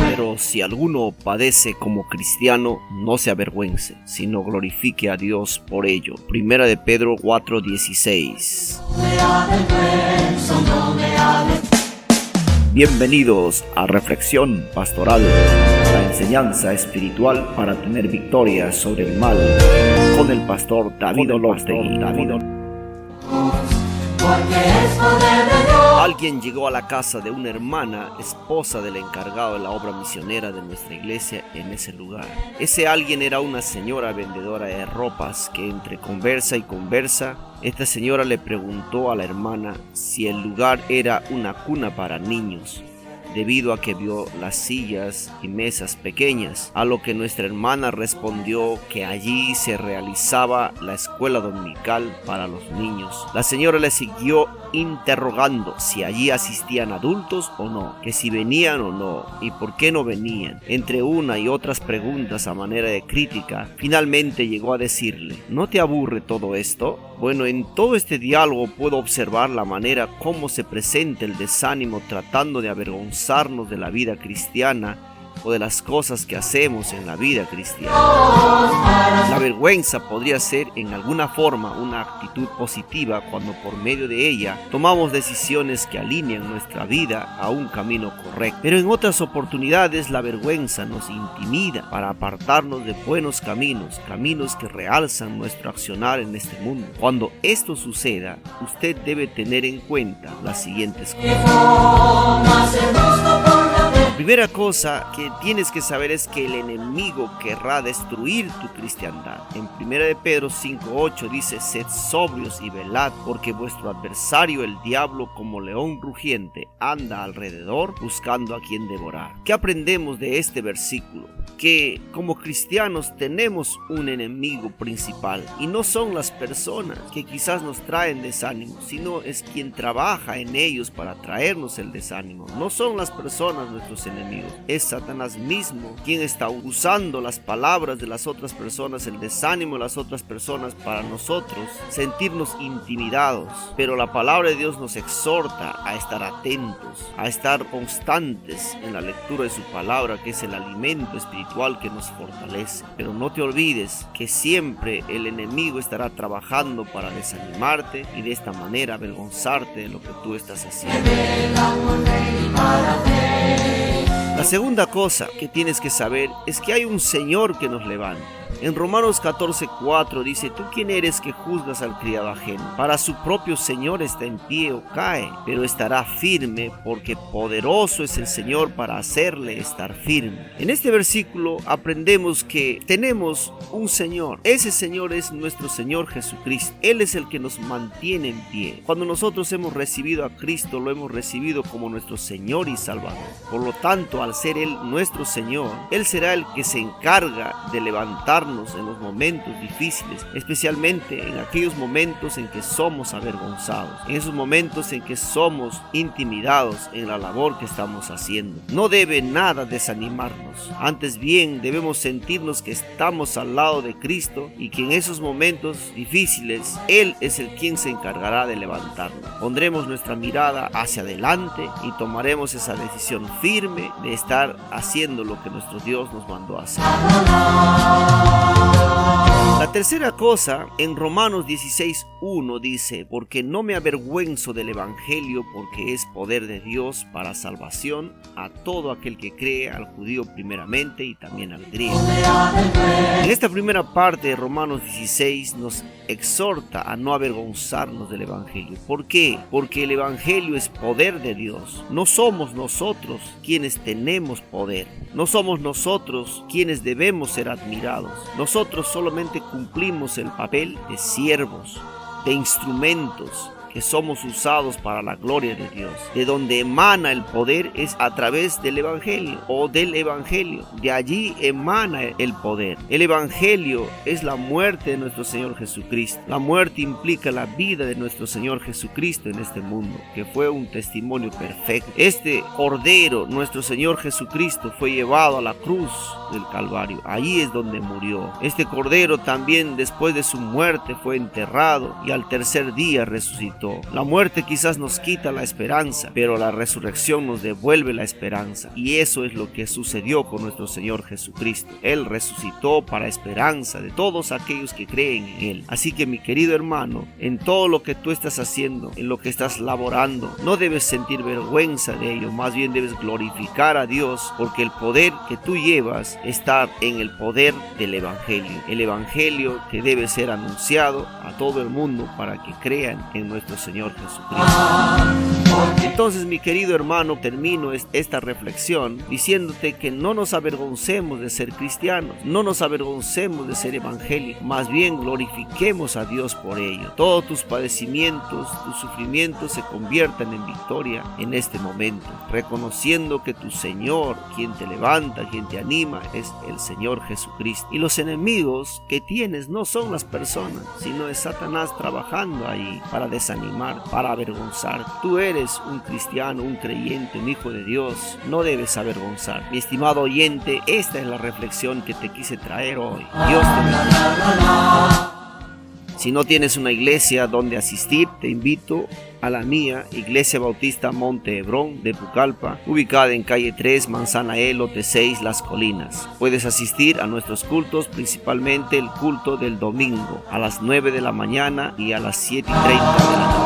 Pero si alguno padece como cristiano, no se avergüence, sino glorifique a Dios por ello. Primera de Pedro 4:16. Bienvenidos a Reflexión Pastoral, la enseñanza espiritual para tener victoria sobre el mal, con el pastor David Olostegui. Alguien llegó a la casa de una hermana, esposa del encargado de la obra misionera de nuestra iglesia en ese lugar. Ese alguien era una señora vendedora de ropas que entre conversa y conversa, esta señora le preguntó a la hermana si el lugar era una cuna para niños, debido a que vio las sillas y mesas pequeñas, a lo que nuestra hermana respondió que allí se realizaba la escuela dominical para los niños. La señora le siguió interrogando si allí asistían adultos o no, que si venían o no y por qué no venían. Entre una y otras preguntas a manera de crítica, finalmente llegó a decirle: ¿no te aburre todo esto? Bueno, en todo este diálogo puedo observar la manera como se presenta el desánimo tratando de avergonzarnos de la vida cristiana o de las cosas que hacemos en la vida cristiana. La vergüenza podría ser en alguna forma una actitud positiva cuando por medio de ella tomamos decisiones que alinean nuestra vida a un camino correcto. Pero en otras oportunidades la vergüenza nos intimida para apartarnos de buenos caminos, caminos que realzan nuestro accionar en este mundo. Cuando esto suceda, usted debe tener en cuenta las siguientes cosas. La primera cosa que tienes que saber es que el enemigo querrá destruir tu cristiandad. En 1 de Pedro 5:8 dice: sed sobrios y velad, porque vuestro adversario el diablo como león rugiente anda alrededor buscando a quien devorar. ¿Qué aprendemos de este versículo? Que como cristianos tenemos un enemigo principal y no son las personas que quizás nos traen desánimo, sino es quien trabaja en ellos para traernos el desánimo. No son las personas nuestros enemigos, es Satanás mismo quien está usando las palabras de las otras personas, el desánimo de las otras personas para nosotros sentirnos intimidados. Pero la palabra de Dios nos exhorta a estar atentos, a estar constantes en la lectura de su palabra, que es el alimento espiritual que nos fortalece. Pero no te olvides que siempre el enemigo estará trabajando para desanimarte y de esta manera avergonzarte de lo que tú estás haciendo. La segunda cosa que tienes que saber es que hay un Señor que nos levanta. En Romanos 14:4 dice: ¿tú quién eres que juzgas al criado ajeno? Para su propio Señor está en pie o cae, pero estará firme, porque poderoso es el Señor para hacerle estar firme. En este versículo aprendemos que tenemos un Señor. Ese Señor es nuestro Señor Jesucristo. Él es el que nos mantiene en pie. Cuando nosotros hemos recibido a Cristo, lo hemos recibido como nuestro Señor y Salvador. Por lo tanto, al ser Él nuestro Señor, Él será el que se encarga de levantarnos en los momentos difíciles, especialmente en aquellos momentos en que somos avergonzados, en esos momentos en que somos intimidados en la labor que estamos haciendo. No debe nada desanimarnos, antes bien debemos sentirnos que estamos al lado de Cristo y que en esos momentos difíciles Él es el quien se encargará de levantarnos. Pondremos nuestra mirada hacia adelante y tomaremos esa decisión firme de estar haciendo lo que nuestro Dios nos mandó a hacer. La tercera cosa, en Romanos 16:1 dice: porque no me avergüenzo del evangelio, porque es poder de Dios para salvación a todo aquel que cree, al judío primeramente y también al griego. En esta primera parte de Romanos 16 nos exhorta a no avergonzarnos del evangelio. ¿Por qué? Porque el evangelio es poder de Dios. No somos nosotros quienes tenemos poder. No somos nosotros quienes debemos ser admirados. Nosotros solamente cumplimos el papel de siervos, de instrumentos que somos usados para la gloria de Dios. De donde emana el poder es a través del Evangelio o del Evangelio. De allí emana el poder. El Evangelio es la muerte de nuestro Señor Jesucristo. La muerte implica la vida de nuestro Señor Jesucristo en este mundo, que fue un testimonio perfecto. Este Cordero, nuestro Señor Jesucristo, fue llevado a la cruz del Calvario. Allí es donde murió. Este Cordero también, después de su muerte, fue enterrado y al tercer día resucitó resucitó. La muerte quizás nos quita la esperanza, pero la resurrección nos devuelve la esperanza. Y eso es lo que sucedió con nuestro Señor Jesucristo. Él resucitó para esperanza de todos aquellos que creen en Él. Así que, mi querido hermano, en todo lo que tú estás haciendo, en lo que estás laborando, no debes sentir vergüenza de ello, más bien debes glorificar a Dios, porque el poder que tú llevas está en el poder del Evangelio. El Evangelio que debe ser anunciado a todo el mundo para que crean en nuestro Señor Jesucristo. Entonces, mi querido hermano, termino esta reflexión diciéndote que no nos avergoncemos de ser cristianos, no nos avergoncemos de ser evangélicos, más bien glorifiquemos a Dios por ello. Todos tus padecimientos, tus sufrimientos se conviertan en victoria en este momento, reconociendo que tu Señor, quien te levanta, quien te anima, es el Señor Jesucristo. Y los enemigos que tienes no son las personas, sino es Satanás trabajando ahí para desanimar, para avergonzar. Tú eres un cristiano, un creyente, un hijo de Dios, no debes avergonzar. Mi estimado oyente, esta es la reflexión que te quise traer hoy. Dios te bendiga. Si no tienes una iglesia donde asistir, te invito a la mía, Iglesia Bautista Monte Hebrón de Pucallpa, ubicada en calle 3, Manzana E, lote 6, Las Colinas. Puedes asistir a nuestros cultos, principalmente el culto del domingo, a las 9 de la mañana y a las 7:30 de la noche.